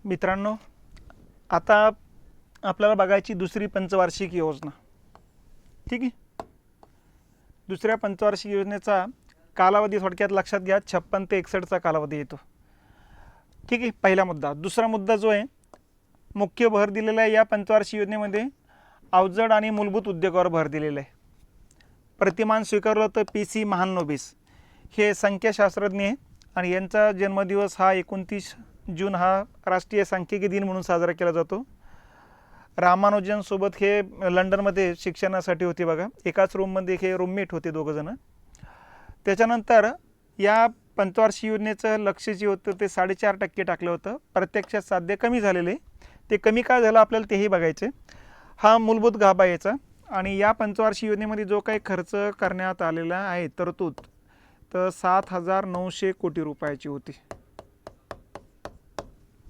मित्रांनो, आता आपल्याला बघायची दुसरी पंचवार्षिक योजना. ठीक आहे. दुसऱ्या पंचवार्षिक योजनेचा कालावधी थोडक्यात लक्षात घ्या. 56 ते 61चा कालावधी येतो. ठीक आहे. पहिला मुद्दा. दुसरा मुद्दा जो आहे, मुख्य भर दिलेला आहे या पंचवार्षिक योजनेमध्ये अवजड आणि मूलभूत उद्योगावर भर दिलेला आहे. प्रतिमान स्वीकारलं होतं PC महालनोबिस. हे संख्याशास्त्रज्ञ आहे आणि यांचा जन्मदिवस हा 29 जून हा राष्ट्रीय सांख्यिकी दिन म्हणून साजरा केला जातो. रामानुजन सोबत हे लंडनमध्ये शिक्षणासाठी होते बघा. एकाच रूममध्ये हे रूममेट होते दोघंजणं. त्याच्यानंतर या पंचवार्षिक योजनेचं लक्ष जे होतं ते 4.5% टाकलं होतं. प्रत्यक्षात साध्य कमी झालेले. ते कमी काय झालं आपल्याला तेही बघायचे. हा मूलभूत गाभा याचा. आणि या पंचवार्षिक योजनेमध्ये जो काही खर्च करण्यात आलेला आहे तरतूद, तर 7,900 कोटी रुपयाची होती.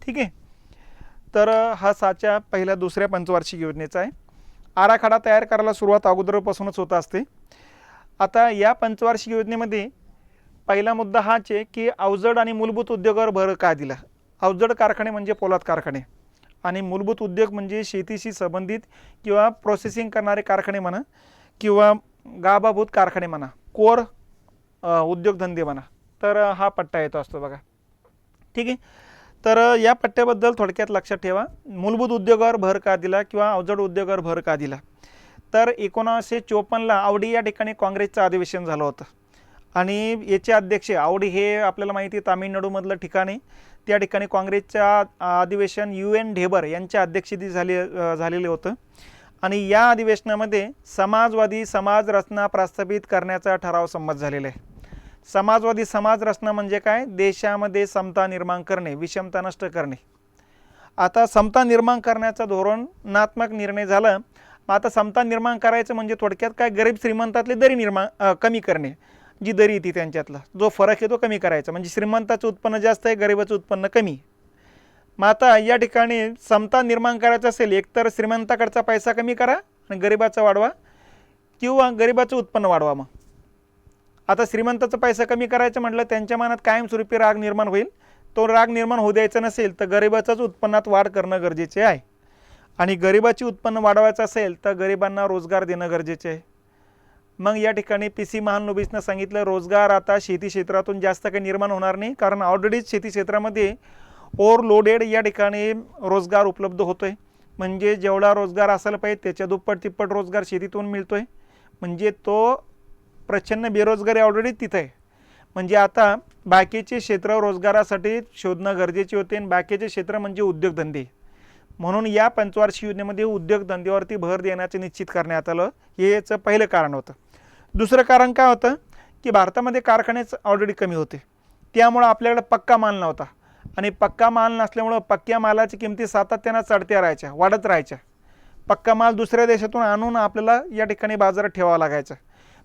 ठीक आहे. तर हा साच्या पहिल्या दुसऱ्या पंचवार्षिक योजनेचा आहे. आराखडा तयार करायला सुरुवात अगोदरपासूनच होत असते. आता या पंचवार्षिक योजनेमध्ये पहिला मुद्दा हाच आहे की अवजड आणि मूलभूत उद्योगावर भर का दिला. अवजड कारखाने म्हणजे पोलाद कारखाने आणि मूलभूत उद्योग म्हणजे शेतीशी संबंधित किंवा प्रोसेसिंग करणारे कारखाने म्हणा किंवा गाभाभूत कारखाने म्हणा, कोर उद्योगधंदे म्हणा. तर हा पट्टा येतो असतो बघा. ठीक आहे. तर या पट्ट्याबद्दल थोडक्यात लक्षात ठेवा. मूलभूत उद्योगावर भर का दिला किंवा अवजड उद्योगावर भर का दिला. तर 1954ला आवडी या ठिकाणी काँग्रेसचं अधिवेशन झालं होतं आणि याचे अध्यक्ष आवडी हे आपल्याला माहिती आहे तामिळनाडूमधलं ठिकाण आहे. त्या ठिकाणी काँग्रेसच्या अधिवेशन UN ढेबर यांच्या अध्यक्षतेखाली झालेले होतं आणि या अधिवेशनामध्ये समाजवादी समाज रचना प्रस्थापित करण्याचा ठराव संमत झालेला आहे. समाजवादी समाज रचना म्हणजे काय? देशामध्ये समता निर्माण करणे, विषमता नष्ट करणे. आता समता निर्माण करण्याचा धोरणात्मक निर्णय झाला. आता समता निर्माण करायचं म्हणजे थोडक्यात काय, गरीब श्रीमंतातली दरी कमी करणे. जी दरी येते त्यांच्यातला जो फरक आहे तो कमी करायचा. म्हणजे श्रीमंताचं उत्पन्न जास्त आहे, गरिबाचं उत्पन्न कमी. मग आता या ठिकाणी समता निर्माण करायचं असेल, एकतर श्रीमंताकडचा पैसा कमी करा आणि गरिबाचा वाढवा किंवा गरिबाचं उत्पन्न वाढवा. मग आता श्रीमंताचा पैसा कमी करायचं म्हटलं त्यांच्या मनात कायमस्वरूपी राग निर्माण होईल. तो राग निर्माण होऊ द्यायचा नसेल तर गरिबाचाच उत्पन्नात वाढ करणं गरजेचे आहे. आणि गरिबाची उत्पन्न वाढवायचं असेल तर गरिबांना रोजगार देणं गरजेचे आहे. मग या ठिकाणी PC महालनोबिसनं सांगितलं रोजगार आता शेती क्षेत्रातून जास्त काही निर्माण होणार नाही, कारण ऑलरेडीच शेती क्षेत्रामध्ये ओव्हरलोडेड या ठिकाणी रोजगार उपलब्ध होतोय. म्हणजे जेवढा रोजगार असायला पाहिजे त्याच्या दुप्पट तिप्पट रोजगार शेतीतून मिळतोय. म्हणजे तो प्रचंड बेरोजगारी ऑलरेडी तिथं आहे. म्हणजे आता बाकीचे क्षेत्र रोजगारासाठी शोधणं गरजेचे होते आणि बाकीचे क्षेत्र म्हणजे उद्योगधंदे. म्हणून या पंचवार्षिक योजनेमध्ये उद्योगधंद्यावरती भर देण्याचे निश्चित करण्यात आलं. हे याचं पहिलं कारण होतं. दुसरं कारण काय होतं की भारतामध्ये कारखानेच ऑलरेडी कमी होते. त्यामुळं आपल्याकडे पक्का माल नव्हता आणि पक्का माल नसल्यामुळं पक्क्या मालाची किमती सातत्यानं चढत्या राहायच्या, वाढत राहायच्या. पक्का माल दुसऱ्या देशातून आणून आपल्याला या ठिकाणी बाजारात ठेवावा लागायचा.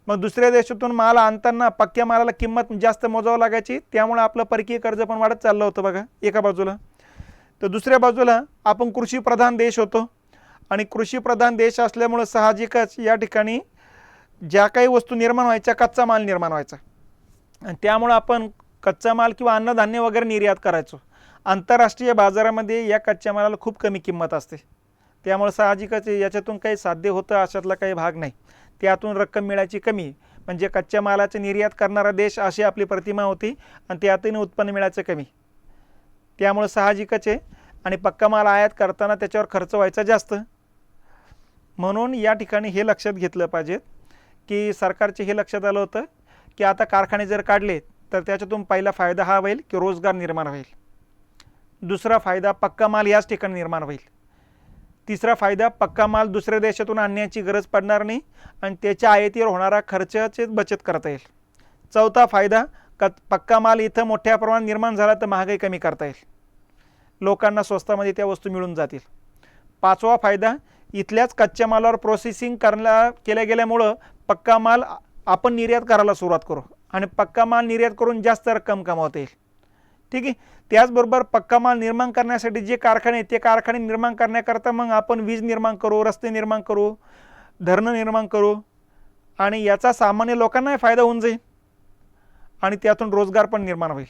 मग दुसऱ्या देशातून माल आणताना पक्क्या मालाला किंमत जास्त मोजावं लागायची. त्यामुळं आपलं परकीय कर्ज पण वाढत चाललं होतं बघा एका बाजूला. तर दुसऱ्या बाजूला आपण कृषीप्रधान देश होतो आणि कृषीप्रधान देश असल्यामुळं साहजिकच या ठिकाणी ज्या काही वस्तू निर्माण व्हायच्या कच्चा माल निर्माण व्हायचा आणि त्यामुळं आपण कच्चा माल किंवा अन्नधान्य वगैरे निर्यात करायचो. आंतरराष्ट्रीय बाजारामध्ये या कच्च्या मालाला खूप कमी किंमत असते. त्यामुळं साहजिकच याच्यातून काही साध्य होतं अशातला काही भाग नाही. त्यातून रक्कम मिळायची कमी. म्हणजे कच्च्या मालाची निर्यात करणारा देश अशी आपली प्रतिमा होती आणि त्यातून उत्पन्न मिळायचं कमी. त्यामुळे साहजिकच आहे. आणि पक्का माल आयात करताना त्याच्यावर खर्च व्हायचा जास्त. म्हणून या ठिकाणी हे लक्षात घेतलं पाहिजे की सरकारचे हे लक्षात आलं होतं की आता कारखाने जर काढले तर त्याच्यातून पहिला फायदा हा होईल की रोजगार निर्माण होईल. दुसरा फायदा पक्का माल याच ठिकाणी निर्माण होईल. तिसरा फायदा पक्का माल दुसऱ्या देशातून आणण्याची गरज पडणार नाही आणि त्याच्या आयातीवर होणारा खर्चाची बचत करता येईल. चौथा फायदा पक्का माल इथं मोठ्या प्रमाणात निर्माण झाला तर महागाई कमी करता येईल. लोकांना स्वस्तामध्ये त्या वस्तू मिळून जातील. पाचवा फायदा इथल्याच कच्च्या मालावर प्रोसेसिंग केल्या गेल्यामुळं पक्का माल आपण निर्यात करायला सुरुवात करू आणि पक्का माल निर्यात करून जास्त रक्कम कमावता येईल. ठीक आहे. त्याचबरोबर पक्का माल निर्माण करण्यासाठी जे कारखाने आहेत ते कारखाने निर्माण करण्याकरता मग आपण वीज निर्माण करू, रस्ते निर्माण करू, धरणं निर्माण करू आणि याचा सामान्य लोकांनाही फायदा होऊन जाईल आणि त्यातून रोजगार पण निर्माण होईल.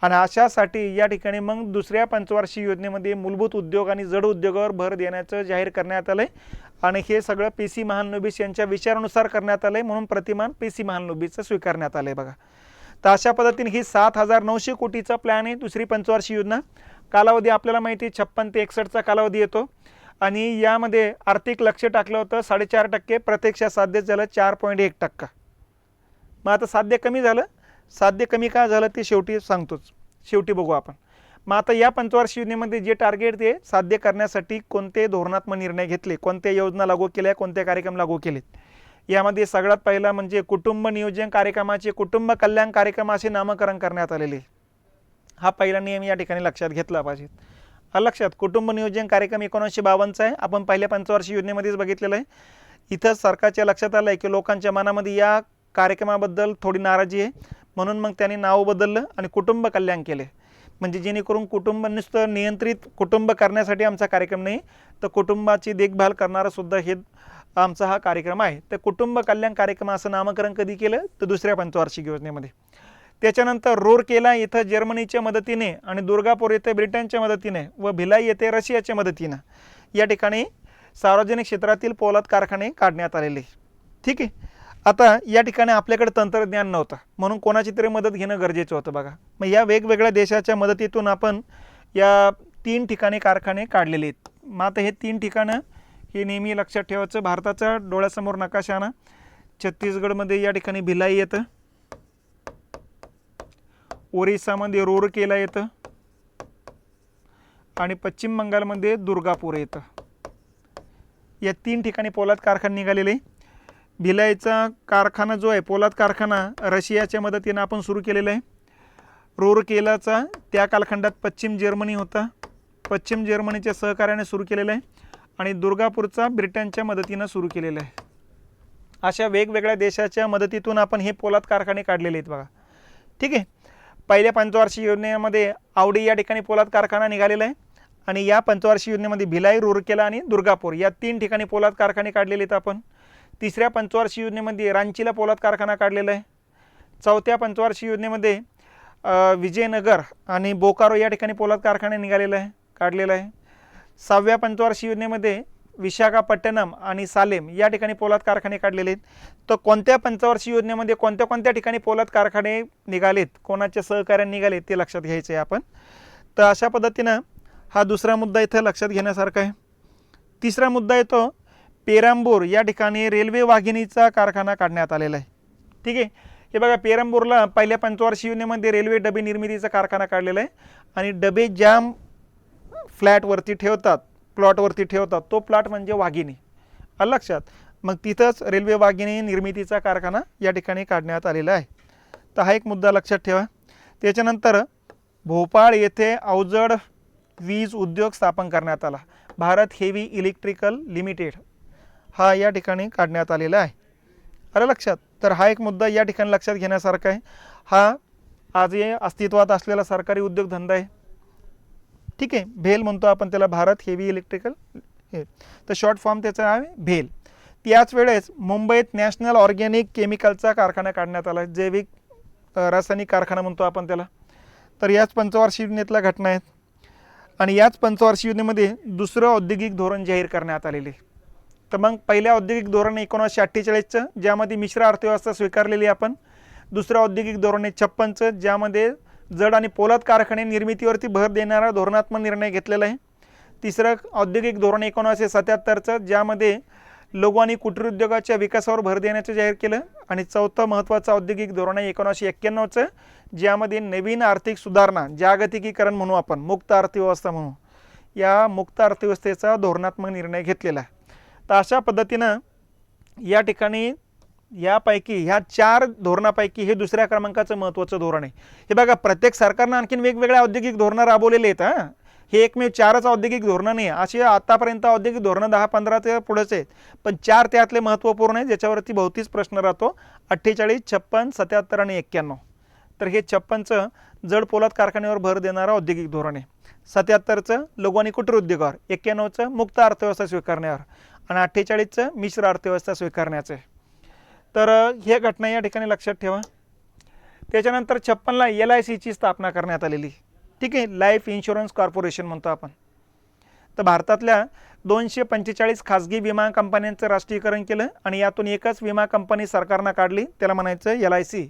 आणि अशासाठी या ठिकाणी मग दुसऱ्या पंचवार्षिक योजनेमध्ये मूलभूत उद्योग आणि जड उद्योगावर भर देण्याचं जाहीर करण्यात आलं आहे आणि हे सगळं पी सी महालनोबिस यांच्या विचारानुसार करण्यात आलं आहे, म्हणून प्रतिमान पी सी महालनोबिसचं स्वीकारण्यात आलं आहे बघा. तर अशा पद्धतीने ही 7,900 कोटीचा प्लॅन आहे दुसरी पंचवार्षिक योजना. कालावधी आपल्याला माहिती आहे 56 ते 61चा कालावधी येतो आणि यामध्ये आर्थिक लक्ष्य टाकलं होतं 4.5%, प्रत्यक्षात साध्य झालं 4.1%. मग आता साध्य कमी झालं, साध्य कमी का झालं ते शेवटी सांगतोच, शेवटी बघू आपण. मग आता या पंचवार्षिक योजनेमध्ये जे टार्गेट ते साध्य करण्यासाठी कोणते धोरणात्मक निर्णय घेतले, कोणत्या योजना लागू केल्या, कोणते कार्यक्रम लागू केलेत. यामध्ये सगळ्यात पहिला म्हणजे कुटुंब नियोजन कार्यक्रमाचे कुटुंब कल्याण कार्यक्रम असे नामकरण करण्यात आलेले. हा पहिला नियम या ठिकाणी लक्षात घेतला पाहिजे. लक्षात कुटुंब नियोजन कार्यक्रम 1952चा आहे, आपण पहिल्या पंचवार्षिक योजनेमध्येच बघितलेलं आहे. इथं सरकारच्या लक्षात आलं आहे की लोकांच्या मनामध्ये या कार्यक्रमाबद्दल थोडी नाराजी आहे, म्हणून मग त्यांनी नाव बदललं आणि कुटुंब कल्याण केले. म्हणजे जेणेकरून कुटुंब नुसतं नियंत्रित कुटुंब करण्यासाठी आमचा कार्यक्रम नाही, तर कुटुंबाची देखभाल करणारा सुद्धा हे आमचा हा कार्यक्रम आहे. तर कुटुंब कल्याण कार्यक्रम असं नामकरण कधी केलं तर दुसऱ्या पंचवार्षिक योजनेमध्ये. त्याच्यानंतर रूरकेला येथे जर्मनीच्या मदतीने आणि दुर्गापूर येथे ब्रिटनच्या मदतीने व भिलाई येथे रशियाच्या मदतीने या ठिकाणी सार्वजनिक क्षेत्रातील पोलाद कारखाने काढण्यात आलेले. ठीक आहे. आता या ठिकाणी आपल्याकडे तंत्रज्ञान नव्हतं, म्हणून कोणाची तरी मदत घेणं गरजेचं होतं बघा. मग या वेगवेगळ्या देशाच्या मदतीतून आपण या 3 ठिकाणी कारखाने काढलेले आहेत. मग आता हे 3 ठिकाणं हे नेहमी लक्षात ठेवायचं. भारताचा डोळ्यासमोर नकाशानं छत्तीसगडमध्ये या ठिकाणी भिलाई येतं, ओरिसामध्ये रूरकेला येतं आणि पश्चिम बंगालमध्ये दुर्गापूर येतं. या 3 ठिकाणी पोलाद कारखाने निघालेले. भिलाईचा कारखाना जो आहे पोलाद कारखाना रशियाच्या मदतीनं आपण सुरू केलेला आहे. रूरकेलाचा त्या कालखंडात पश्चिम जर्मनी होता, पश्चिम जर्मनीच्या सहकार्याने सुरू केलेला आहे आणि दुर्गापूरचा ब्रिटनच्या मदतीनं सुरू केलेला आहे. अशा वेगवेगळ्या देशाच्या मदतीतून आपण हे पोलाद कारखाने काढलेले आहेत बघा. ठीक आहे. पहिल्या पंचवार्षिक योजनेमध्ये आवडी या ठिकाणी पोलाद कारखाना निघालेला आहे आणि या पंचवार्षिक योजनेमध्ये भिलाई, रूरकेला आणि दुर्गापूर या 3 ठिकाणी पोलाद कारखाने काढलेले आहेत आपण. तिसऱ्या पंचवार्षिक योजनेमध्ये रांचीला पोलाद कारखाना काढलेला आहे. चौथ्या पंचवार्षिक योजनेमध्ये विजयनगर आणि बोकारो या ठिकाणी पोलाद कारखाने काढलेला आहे. 6व्या पंचवार्षिक योजनेमध्ये विशाखापट्टणम आणि सालेम या ठिकाणी पोलाद कारखाने काढलेले आहेत. तर कोणत्या पंचवार्षिक योजनेमध्ये कोणत्या कोणत्या ठिकाणी पोलाद कारखाने निघालेत, कोणाच्या सहकार्याने निघालेत ते लक्षात घ्यायचं आहे आपण. तर अशा पद्धतीनं हा दुसरा मुद्दा इथं लक्षात घेण्यासारखा आहे. तिसरा मुद्दा येतो पेरांबूर या ठिकाणी रेल्वे वाघिणीचा कारखाना काढण्यात आलेला आहे. ठीक आहे. हे बघा पेरांबूरला पहिल्या पंचवार्षिक योजनेमध्ये रेल्वे डबे निर्मितीचा कारखाना काढलेला आहे आणि डबे जाम फ्लॅटवरती ठेवतात, प्लॉटवरती ठेवतात, तो प्लॉट म्हणजे वाघिणी. लक्षात. मग तिथंच रेल्वे वाघिणी निर्मितीचा कारखाना या ठिकाणी काढण्यात आलेला आहे. तर हा एक मुद्दा लक्षात ठेवा. त्याच्यानंतर भोपाळ येथे अवजड वीज उद्योग स्थापन करण्यात आला, भारत हेवी इलेक्ट्रिकल लिमिटेड हा या ठिकाणी काढण्यात आलेला आहे. आलं लक्षात. तर हा एक मुद्दा या ठिकाणी लक्षात घेण्यासारखा आहे. हा आज अस्तित्वात असलेला सरकारी उद्योगधंदा आहे. ठीक आहे. भेल म्हणतो आपण त्याला, भारत हेवी इलेक्ट्रिकल हे, तर शॉर्ट फॉर्म त्याचं नाव आहे भेल. त्याच वेळेस मुंबईत नॅशनल ऑर्गॅनिक केमिकलचा कारखाना काढण्यात आला, जैविक रासायनिक कारखाना म्हणतो आपण त्याला. तर याच पंचवार्षिक योजनेतल्या घटना आहेत आणि याच पंचवार्षिक योजनेमध्ये दुसरं औद्योगिक धोरण जाहीर करण्यात आलेले. तर मग पहिल्या औद्योगिक धोरण 1948चं ज्यामध्ये मिश्र अर्थव्यवस्था स्वीकारलेली आपण. दुसरं औद्योगिक धोरण 56चं ज्यामध्ये जड आणि पोलाद कारखाने निर्मितीवरती भर देणारा धोरणात्मक निर्णय घेतलेला आहे. तिसरं औद्योगिक धोरण 1977चं ज्यामध्ये लघु आणि कुटीर उद्योगाच्या विकासावर भर देण्याचं जाहीर केलं आणि चौथं महत्त्वाचं औद्योगिक धोरण आहे 1991चं ज्यामध्ये नवीन आर्थिक सुधारणा, जागतिकीकरण म्हणू आपण, मुक्त अर्थव्यवस्था म्हणू, या मुक्त अर्थव्यवस्थेचा धोरणात्मक निर्णय घेतलेला आहे. तर अशा पद्धतीनं या ठिकाणी यापैकी ह्या 4 धोरणापैकी हे दुसऱ्या क्रमांकाचं महत्त्वाचं धोरण आहे. हे बघा प्रत्येक सरकारनं आणखीन वेगवेगळ्या औद्योगिक धोरणं राबवलेले आहेत. हां, हे एकमेव 4च औद्योगिक धोरणं नाही, अशी आतापर्यंत औद्योगिक धोरणं 10-15 पुढेच आहेत, पण 4 त्यातले महत्त्वपूर्ण आहेत ज्याच्यावरती बहुतीच प्रश्न राहतो. 48, 56, 77 आणि 91. तर हे 56चं जड पोलाद कारखान्यावर भर देणारं औद्योगिक धोरण आहे, 77चं लघु आणि कुटीर उद्योगावर, 91चं मुक्त अर्थव्यवस्था स्वीकारण्यावर आणि 48चं मिश्र अर्थव्यवस्था स्वीकारण्याचं आहे. तर हे घटना या ठिकाणी लक्षात ठेवा. त्याच्यानंतर 56ला LICची स्थापना करण्यात आलेली. ठीक आहे, लाईफ इन्शुरन्स कॉर्पोरेशन म्हणतो आपण. तर भारतातल्या 245 खाजगी विमा कंपन्यांचं राष्ट्रीयकरण केलं आणि यातून एकच विमा कंपनी सरकारनं काढली, त्याला म्हणायचं LIC.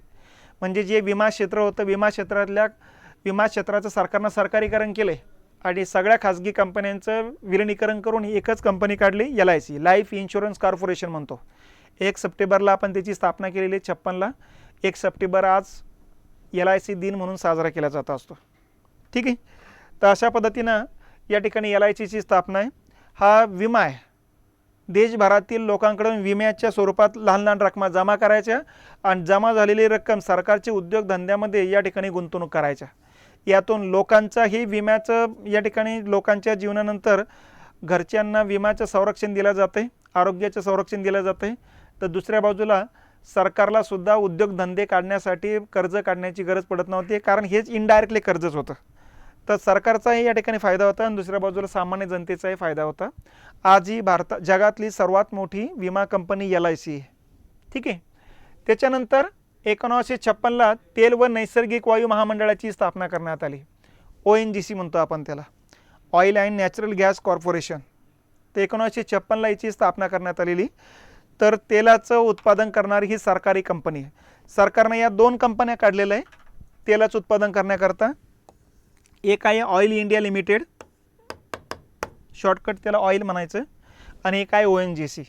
म्हणजे जे विमा क्षेत्र होतं, विमा क्षेत्राचं सरकारनं सरकारीकरण केलं आणि सगळ्या खाजगी कंपन्यांचं विलिनीकरण करून एकच कंपनी काढली, LIC, लाईफ इन्शुरन्स कॉर्पोरेशन म्हणतो. 1 सप्टेंबरला आपण त्याची स्थापना केलेली 56ला. 1 सप्टेंबर आज LIC दिन म्हणून साजरा केला जात असतो. ठीक आहे, तर अशा पद्धतीनं या ठिकाणी LICची स्थापना आहे. हा विमा आहे. देशभरातील लोकांकडून विम्याच्या स्वरूपात लहान लहान रकमा जमा करायच्या आणि जमा झालेली रक्कम सरकारचे उद्योगधंद्यामध्ये या ठिकाणी गुंतवणूक करायच्या. यातून लोकांचाही विम्याचं या ठिकाणी लोकांच्या जीवनानंतर घरच्यांना विम्याचं संरक्षण दिलं जाते, आरोग्याचं संरक्षण दिलं जाते. तर दुसऱ्या बाजूला सरकारला सुद्धा उद्योगधंदे काढण्यासाठी कर्ज काढण्याची गरज पडत नव्हती, कारण हेच इनडायरेक्टली कर्जच होतं. तर सरकारचाही या ठिकाणी फायदा होता आणि दुसऱ्या बाजूला सामान्य जनतेचाही फायदा होता. आज ही जगातली सर्वात मोठी विमा कंपनी LIC आहे. ठीक आहे, त्याच्यानंतर 1956ला तेल व नैसर्गिक वायू महामंडळाची स्थापना करण्यात आली. ONGC म्हणतो आपण त्याला, oil and natural gas corporation. तर 1956ला याची स्थापना करण्यात आलेली. तर तेलाचं उत्पादन करणारी ही सरकारी कंपनी आहे. सरकारने या 2 कंपन्या काढलेल्या आहे तेलाचं उत्पादन करण्याकरता. एक आहे ऑइल इंडिया लिमिटेड, शॉर्टकट त्याला ऑइल म्हणायचं, आणि एक आहे ONGC.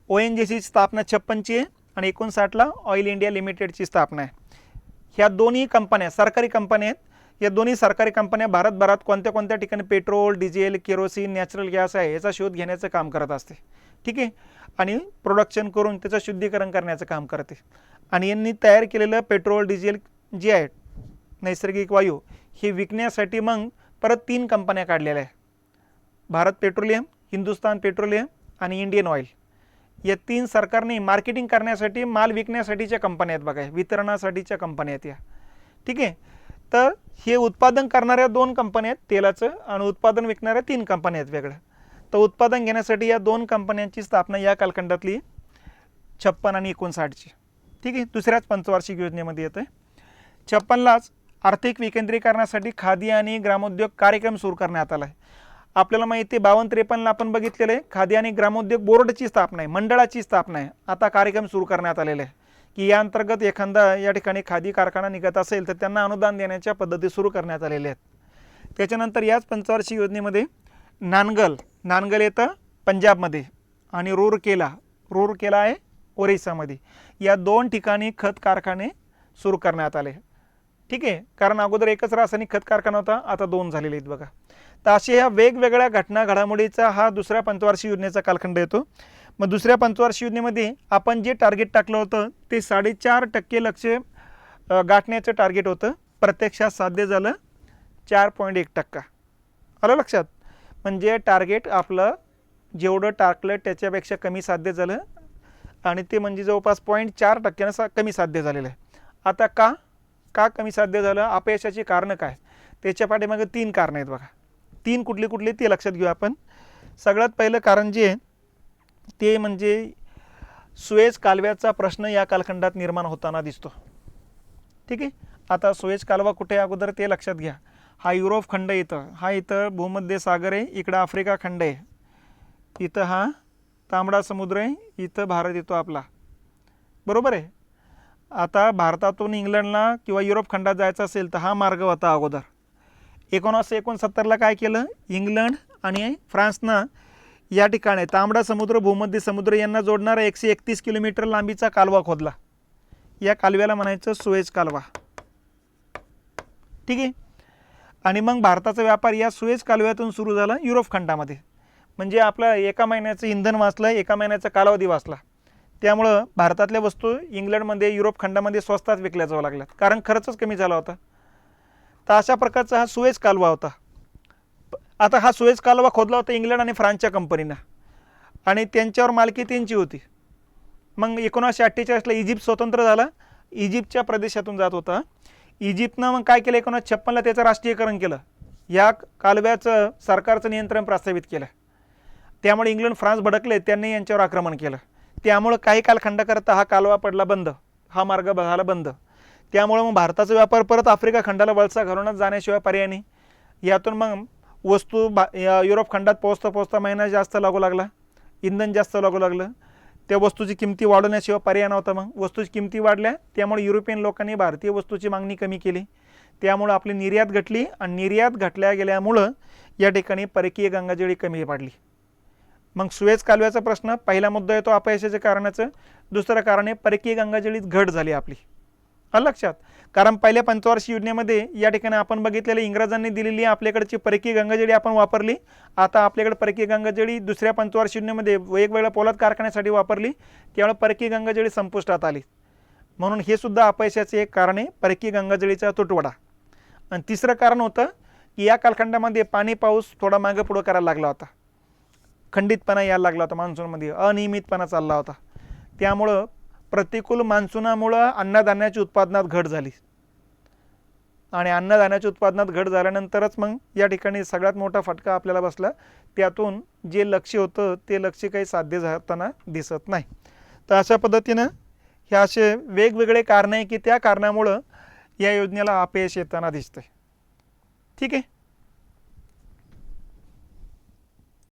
ONGCची स्थापना 56ची आहे आणि 59ला ऑइल इंडिया लिमिटेडची स्थापना आहे. ह्या दोन्ही कंपन्या सरकारी कंपन्या आहेत. या दोन्ही सरकारी कंपन्या भारतभरात कोणत्या कोणत्या ठिकाणी petrol, diesel, kerosene, natural gas आहे याचा शोध घेण्याचं काम करत असते. ठीक आहे, आणि प्रोडक्शन करून त्याचं शुद्धीकरण करण्याचं काम करते. आणि यांनी तयार केलेलं पेट्रोल, डिझेल जे आहे, नैसर्गिक वायू, हे विकण्यासाठी मग परत 3 कंपन्या काढलेल्या आहे. भारत पेट्रोलियम, हिंदुस्तान पेट्रोलियम आणि इंडियन ऑइल. या 3 सरकारने मार्केटिंग करण्यासाठी, माल विकण्यासाठीच्या कंपन्या आहेत बघा, वितरणासाठीच्या कंपन्या आहेत या. ठीक आहे, तर हे उत्पादन करणाऱ्या 2 कंपन्या आहेत तेलाचं आणि उत्पादन विकणाऱ्या 3 कंपन्या आहेत वेगळ्या. तर उत्पादन घेण्यासाठी या 2 कंपन्यांची स्थापना या कालखंडातली 56 आणि 59ची. ठीक आहे, दुसऱ्याच पंचवार्षिक योजनेमध्ये येतं. 56लाच आर्थिक विकेंद्रीकरणासाठी खादी आणि ग्रामोद्योग कार्यक्रम सुरू करण्यात आला आहे. आपल्याला माहिती आहे 52-53ला आपण बघितलेलं आहे खादी आणि ग्रामोद्योग बोर्डची स्थापना आहे, मंडळाची स्थापना आहे. आता कार्यक्रम सुरू करण्यात आलेले आहे की या अंतर्गत एखादा या ठिकाणी खादी कारखाना निघत असेल तर त्यांना अनुदान देण्याच्या पद्धती सुरू करण्यात आलेल्या आहेत. त्याच्यानंतर याच पंचवार्षिक योजनेमध्ये नानगल येतं पंजाबमध्ये आणि रूरकेला आहे ओरिसामध्ये. या 2 ठिकाणी खत कारखाने सुरू करण्यात आले. ठीक आहे, कारण अगोदर एकच रासायनिक खत कारखाना होता, आता 2 झालेले आहेत बघा. तर अशा ह्या वेगवेगळ्या घटना घडामोडीचा हा दुसऱ्या पंचवार्षिक योजनेचा कालखंड येतो. मग दुसऱ्या पंचवार्षिक योजनेमध्ये आपण जे टार्गेट टाकलं होतं ते 4.5% लक्ष्य गाठण्याचं टार्गेट होतं. प्रत्यक्षात साध्य झालं 4.1%. आलं लक्षात? म्हणजे टार्गेट आपलं जेवढं टाकलं त्याच्यापेक्षा कमी साध्य झालं आणि ते म्हणजे जवळपास 0.4% कमी साध्य झालेलं आहे. आता का कमी साध्य झालं, अपयशाची कारणं काय, त्याच्या पाठीमागे 3 कारणं आहेत बघा. 3 कुठली ते लक्षात घेऊ आपण. सगळ्यात पहिलं कारण जे आहे ते म्हणजे सुएझ कालव्याचा प्रश्न या कालखंडात निर्माण होताना दिसतो. ठीक आहे, आता सुएझ कालवा कुठे अगोदर ते लक्षात घ्या. हा युरोप खंड येतं, हा इथं भूमध्य सागर आहे, इकडं आफ्रिका खंड आहे, इथं हा तांबडा समुद्र आहे, इथं भारत येतो आपला, बरोबर आहे. आता भारतातून इंग्लंडला किंवा युरोप खंडात जायचं असेल तर हा मार्ग होता अगोदर. 1969ला काय केलं, इंग्लंड आणि फ्रान्सनं या ठिकाणी तांबडा समुद्र, भूमध्य समुद्र यांना जोडणारा 131 किलोमीटर लांबीचा कालवा खोदला. या कालव्याला म्हणायचं सुएझ कालवा. ठीक आहे, आणि मग भारताचा व्यापार या सुएझ कालव्यातून सुरू झाला युरोप खंडामध्ये. म्हणजे आपलं 1 महिन्याचं इंधन वाचलं, 1 महिन्याचा कालावधी वाचला. त्यामुळं भारतातल्या वस्तू इंग्लंडमध्ये, युरोप खंडामध्ये स्वस्तात विकल्या जाऊ लागल्यात, कारण खर्चच कमी झाला होता. तर अशा प्रकारचा हा सुएझ कालवा होता. आता हा सुएझ कालवा खोदला होता इंग्लंड आणि फ्रान्सच्या कंपनीनं आणि त्यांच्यावर मालकी त्यांची होती. मग 1948ला इजिप्त स्वतंत्र झाला, इजिप्तच्या प्रदेशातून जात होता. इजिप्तनं मग काय केलं, 1956ला त्याचं राष्ट्रीयकरण केलं, या कालव्याचं सरकारचं नियंत्रण प्रस्थापित केलं. त्यामुळे इंग्लंड फ्रान्स भडकले, त्यांनी यांच्यावर आक्रमण केलं. त्यामुळं काही कालखंडाकरता हा कालवा पडला बंद, हा मार्ग झाला बंद. त्यामुळे मग भारताचा व्यापार परत आफ्रिका खंडाला वळसा घालूनच जाण्याशिवाय पर्याय नाही. यातून मग वस्तू युरोप खंडात पोहोचता पोहोचता महिना जास्त लागू लागला, इंधन जास्त लागू लागलं, त्या वस्तूची किमती वाढवण्याशिवाय पर्याय नव्हता. मग वस्तूची किमती वाढल्या, त्यामुळे युरोपियन लोकांनी भारतीय वस्तूची मागणी कमी केली, त्यामुळं आपली निर्यात घटली आणि निर्यात घटल्या गेल्यामुळं या ठिकाणी परकीय गंगाजळी कमी पडली. मग सुएझ कालव्याचा प्रश्न पहिला मुद्दा येतो अपयशाच्या कारणाचं. दुसरं कारण आहे परकीय गंगाजळीत घट झाली आपली. लक्षात, कारण पहिल्या पंचवार्षिक योजनेमध्ये या ठिकाणी आपण बघितलेलं इंग्रजांनी दिलेली आपल्याकडची परकीय गंगाजळी आपण वापरली. आता आपल्याकडे परकीय गंगाजळी दुसऱ्या पंचवार्षिक योजनेमध्ये वेगवेगळ्या पोलाद कारखान्यासाठी वापरली, त्यामुळे परकीय गंगाजळी संपुष्टात आली. म्हणून हे सुद्धा अपयशाचे एक कारण आहे, परकीय गंगाजळीचा तुटवडा. आणि तिसरं कारण होतं की या कालखंडामध्ये पाणी पाऊस थोडा मागं पुढं करायला लागला होता, खंडितपणा यायला लागला होता, मान्सूनमध्ये अनियमितपणा चालला होता. त्यामुळं प्रतिकूल मान्सूनामुळं अन्नधान्याच्या उत्पादनात घट झाली आणि अन्नधान्याच्या उत्पादनात घट झाल्यानंतरच मग या ठिकाणी सगळ्यात मोठा फटका आपल्याला बसला. त्यातून जे लक्ष्य होतं ते लक्ष्य काही साध्य झाताना दिसत नाही. तर अशा पद्धतीनं हे असे वेगवेगळे कारण आहे की त्या कारणामुळं या योजनेला अपयश येताना दिसतंय. ठीक आहे.